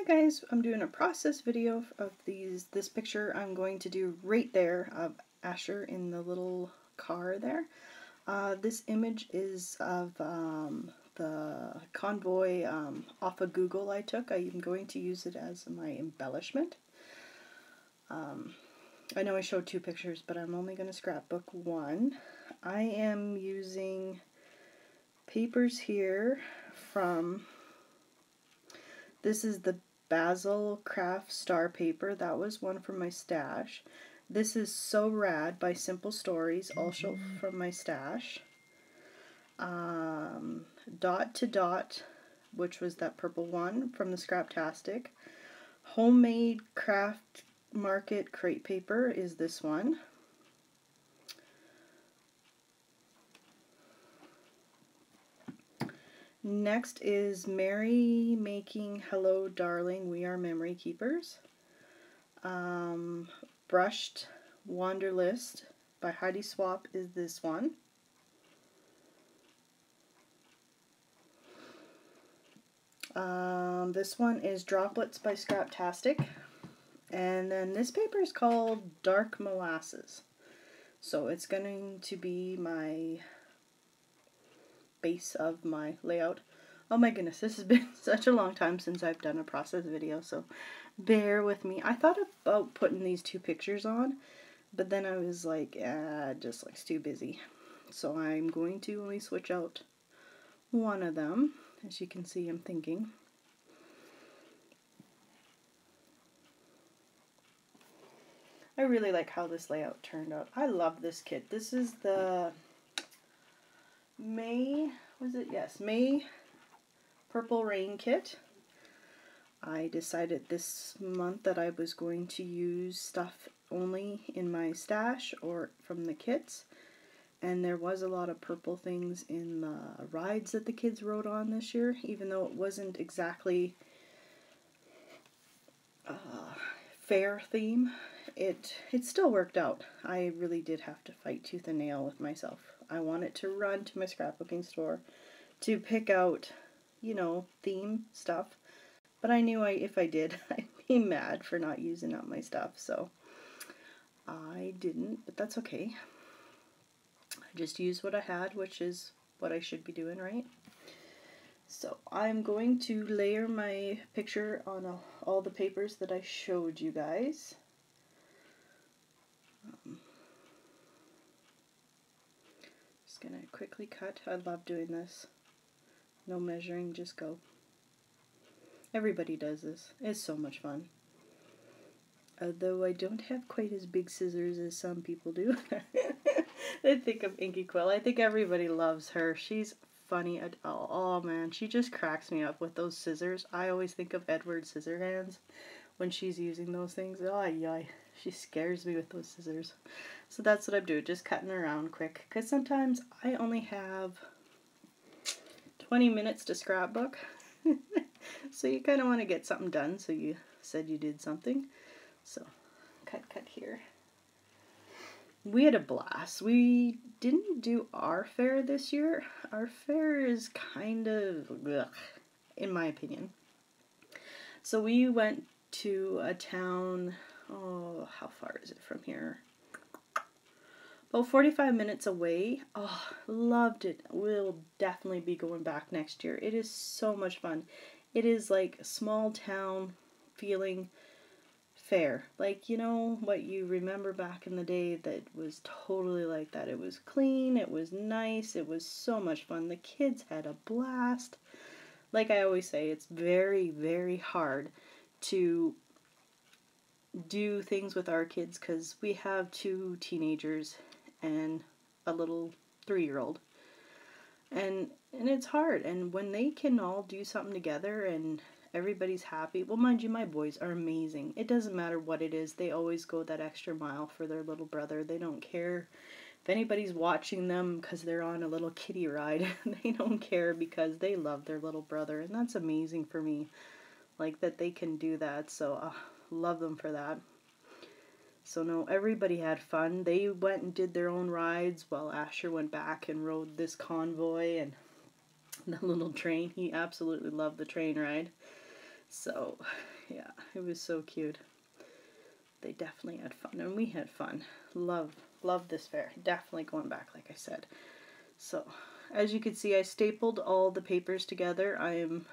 Hi guys, I'm doing a process video of this picture I'm going to do right there of Asher in the little car there. This image is of the convoy off of Google I took. I'm going to use it as my embellishment. I know I showed two pictures, but I'm only going to scrapbook one. I am using papers here from... This is the Basil Craft Star Paper. That was one from my stash. This is So Rad by Simple Stories, also from my stash. Dot to Dot, which was that purple one from the Scraptastic. Homemade Craft Market Crate Paper is this one. Next is Mary Making Hello Darling, We Are Memory Keepers. Brushed Wanderlist by Heidi Swap is this one. This one is Droplets by Scraptastic. And then this paper is called Dark Molasses. So it's going to be my base of my layout. Oh my goodness, this has been such a long time since I've done a process video, so bear with me. I thought about putting these two pictures on, but then I was like, it just looks too busy. So I'm going to only switch out one of them. As you can see, I'm thinking. I really like how this layout turned out. I love this kit. This is the May Purple Rain kit. I decided this month that I was going to use stuff only in my stash or from the kits, and there was a lot of purple things in the rides that the kids rode on this year, even though it wasn't exactly fair theme. It still worked out. I really did have to fight tooth and nail with myself. I wanted to run to my scrapbooking store to pick out, you know, theme stuff. But I knew if I did, I'd be mad for not using up my stuff. So I didn't, but that's okay. I just used what I had, which is what I should be doing, right? So I'm going to layer my picture on all the papers that I showed you guys. Gonna quickly cut. I love doing this. No measuring, just go. Everybody does this. It's so much fun. Although I don't have quite as big scissors as some people do. I think of Inky Quill. I think everybody loves her. She's funny. Oh man, she just cracks me up with those scissors. I always think of Edward Scissorhands when she's using those things. Oh yeah, she scares me with those scissors. So that's what I'm doing, just cutting around quick. Because sometimes I only have 20 minutes to scrapbook. So you kind of want to get something done, so you said you did something. So, cut here. We had a blast. We didn't do our fair this year. Our fair is kind of ugh, in my opinion. So we went to a town, oh, how far is it from here? About 45 minutes away. Oh, loved it. We'll definitely be going back next year. It is so much fun. It is like a small town feeling fair. Like, you know, what you remember back in the day that was totally like that. It was clean, it was nice, it was so much fun. The kids had a blast. Like I always say, it's very, very hard to do things with our kids because we have two teenagers and a little 3-year-old, and it's hard. And when they can all do something together and everybody's happy, well, mind you, my boys are amazing. It doesn't matter what it is, they always go that extra mile for their little brother. They don't care if anybody's watching them because they're on a little kiddie ride. They don't care because they love their little brother, and that's amazing for me, like that they can do that. So love them for that. So no, everybody had fun. They went and did their own rides while Asher went back and rode this convoy and the little train. He absolutely loved the train ride. So, yeah, it was so cute. They definitely had fun, and we had fun. Love this fair. Definitely going back, like I said. So, as you can see, I stapled all the papers together. I am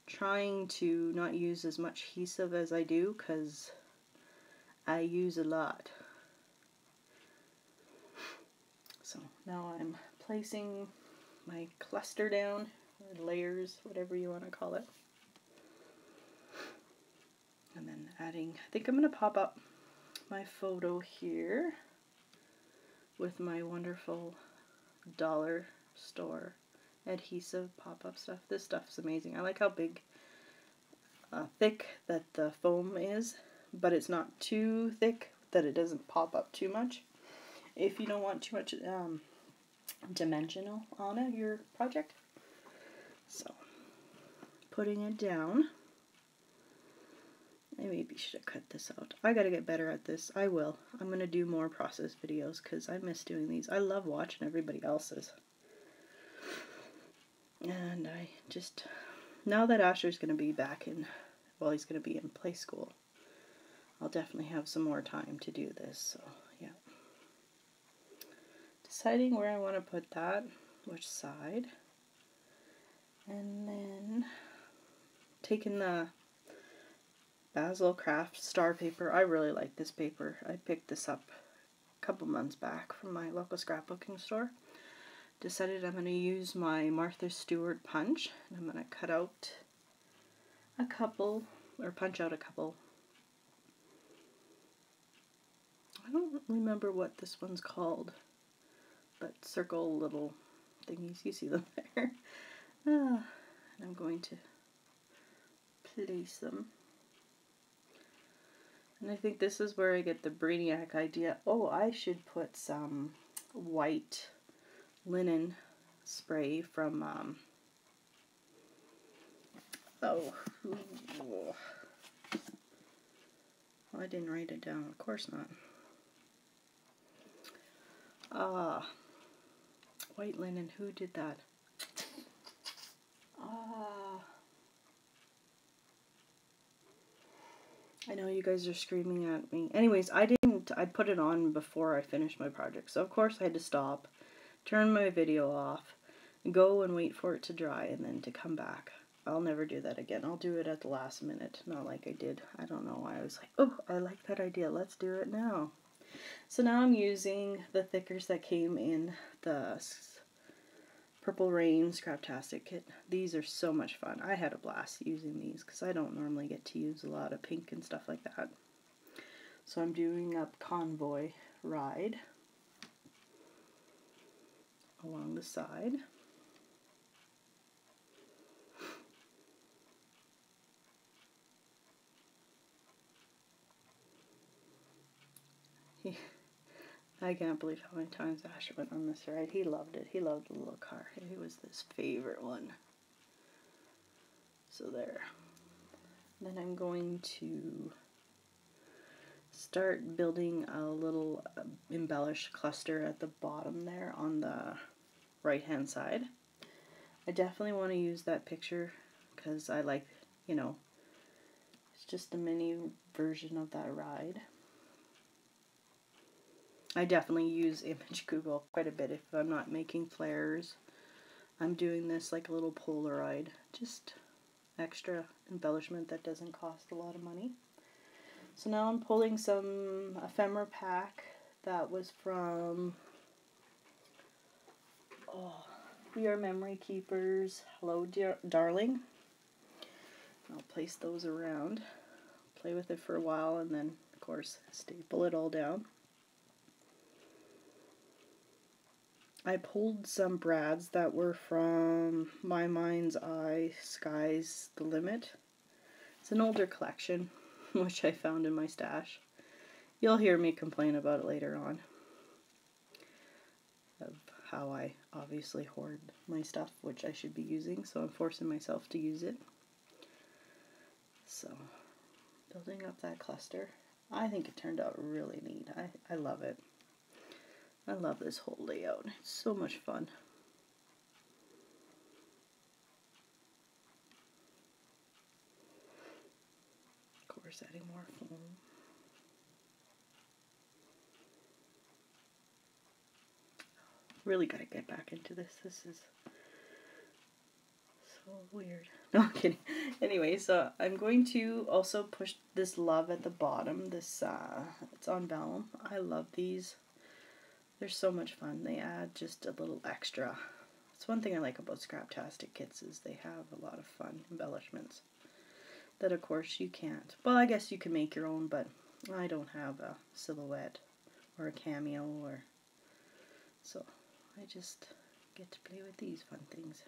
trying to not use as much adhesive as I do, because I use a lot. So, now I'm placing my cluster down, or layers, whatever you want to call it. And then adding, I think I'm going to pop up my photo here with my wonderful dollar store adhesive pop-up stuff. This stuff is amazing. I like how big, thick that the foam is, but it's not too thick that it doesn't pop up too much. If you don't want too much dimensional on it, your project. So, putting it down. I maybe should have cut this out. I gotta get better at this. I will. I'm gonna do more process videos because I miss doing these. I love watching everybody else's. And I just, now that Asher's gonna be back in, well, he's gonna be in play school, I'll definitely have some more time to do this. So, yeah. Deciding where I want to put that, which side. And then taking the Basil Craft Star paper. I really like this paper. I picked this up a couple months back from my local scrapbooking store. Decided I'm going to use my Martha Stewart punch. And I'm going to cut out a couple, or punch out a couple. I don't remember what this one's called, but circle little thingies. You see them there. And I'm going to place them. And I think this is where I get the Brainiac idea. Oh, I should put some white linen spray from, well, I didn't write it down. Of course not. White linen. Who did that? I know you guys are screaming at me. Anyways, I put it on before I finished my project. So, of course, I had to stop, turn my video off, go and wait for it to dry, and then to come back. I'll never do that again. I'll do it at the last minute, not like I did. I don't know why. I was like, oh, I like that idea. Let's do it now. So now I'm using the thickers that came in the Purple Rain Scraptastic kit. These are so much fun. I had a blast using these because I don't normally get to use a lot of pink and stuff like that. So I'm doing a convoy ride along the side. I can't believe how many times Asher went on this ride. He loved it. He loved the little car. It was his favorite one. So there. Then I'm going to start building a little embellished cluster at the bottom there on the right hand side. I definitely want to use that picture because I like, you know, it's just a mini version of that ride. I definitely use Image Google quite a bit if I'm not making flares. I'm doing this like a little Polaroid, just extra embellishment that doesn't cost a lot of money. So now I'm pulling some ephemera pack that was from We Are Memory Keepers, Hello Dear Darling. I'll place those around, play with it for a while, and then of course staple it all down. I pulled some brads that were from My Mind's Eye, Sky's the Limit. It's an older collection, which I found in my stash. You'll hear me complain about it later on, of how I obviously hoard my stuff, which I should be using, so I'm forcing myself to use it. So, building up that cluster. I think it turned out really neat. I love it. I love this whole layout. It's so much fun. course, adding more foam. Really gotta get back into this. This is so weird. No, I'm kidding. Anyway, so I'm going to also push this love at the bottom. This, it's on vellum. I love these. They're so much fun. They add just a little extra. That's one thing I like about Scraptastic kits is they have a lot of fun embellishments that of course you can't. Well, I guess you can make your own, but I don't have a silhouette or a cameo, or so I just get to play with these fun things.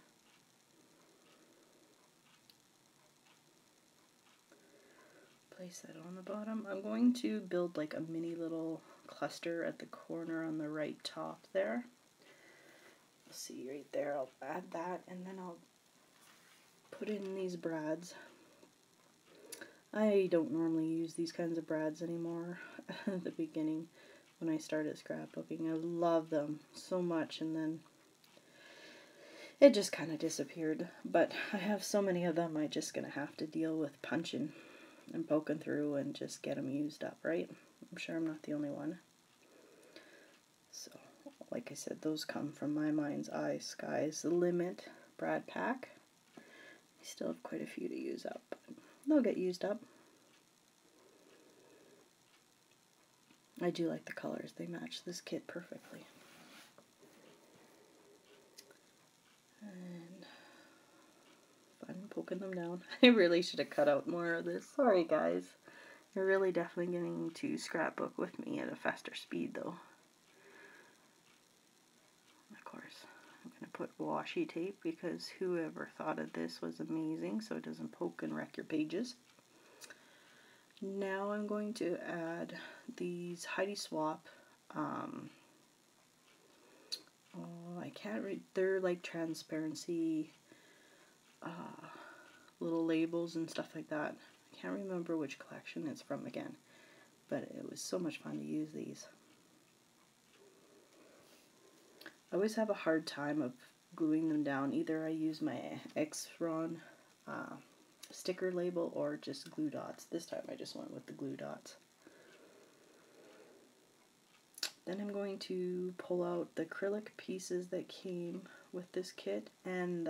Place that on the bottom. I'm going to build like a mini little cluster at the corner on the right top there. You'll see right there. I'll add that, and then I'll put in these brads. I don't normally use these kinds of brads anymore. At the beginning when I started scrapbooking, I love them so much, and then it just kind of disappeared. But I have so many of them, I'm just gonna have to deal with punching and poking through and just get them used up, right? I'm sure I'm not the only one. So, like I said, those come from my mind's eye. Sky's the limit brad pack. I still have quite a few to use up, but they'll get used up. I do like the colors. They match this kit perfectly. And fun poking them down. I really should have cut out more of this. Sorry guys. You're really definitely getting to scrapbook with me at a faster speed though. Of course, I'm going to put washi tape because whoever thought of this was amazing so it doesn't poke and wreck your pages. Now I'm going to add these Heidi Swap, I can't read, they're like transparency little labels and stuff like that. I can't remember which collection it's from again, but it was so much fun to use these. I always have a hard time of gluing them down. Either I use my X-Ron sticker label or just glue dots. This time I just went with the glue dots. Then I'm going to pull out the acrylic pieces that came with this kit and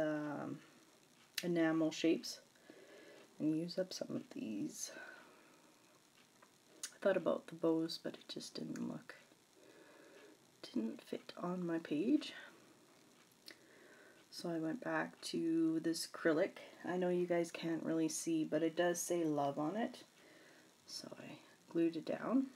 enamel shapes and use up some of these. I thought about the bows, but it just didn't fit on my page. So I went back to this acrylic. I know you guys can't really see, but it does say love on it. So I glued it down.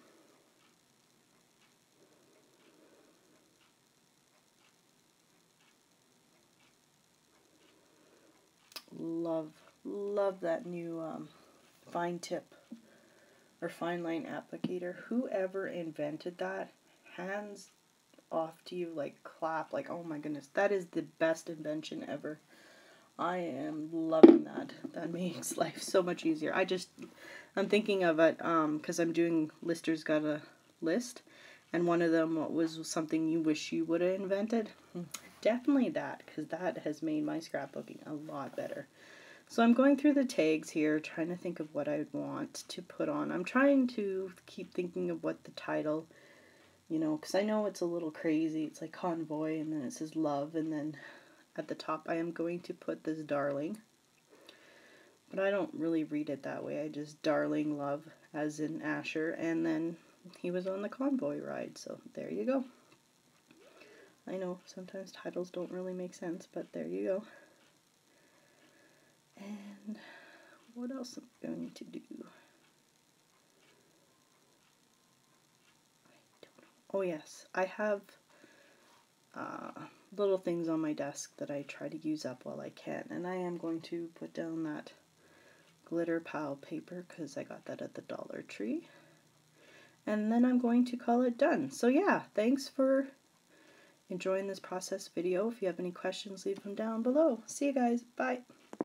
Love that new fine tip or fine line applicator. Whoever invented that, hands off to you, like clap, like oh my goodness, that is the best invention ever. I am loving that. That makes life so much easier. I'm thinking of it because I'm doing Lister's Got a List, and one of them was something you wish you would have invented. Definitely that, because that has made my scrapbooking a lot better. So I'm going through the tags here, trying to think of what I would want to put on. I'm trying to keep thinking of what the title, you know, because I know it's a little crazy. It's like convoy, and then it says love, and then at the top I am going to put this darling. But I don't really read it that way. I just darling love, as in Asher, and then he was on the convoy ride, so there you go. I know sometimes titles don't really make sense, but there you go. And what else am I going to do? I don't know. Oh yes, I have little things on my desk that I try to use up while I can, and I am going to put down that glitter pile paper because I got that at the Dollar Tree. And then I'm going to call it done. So yeah, thanks for enjoying this process video. If you have any questions, leave them down below. See you guys. Bye.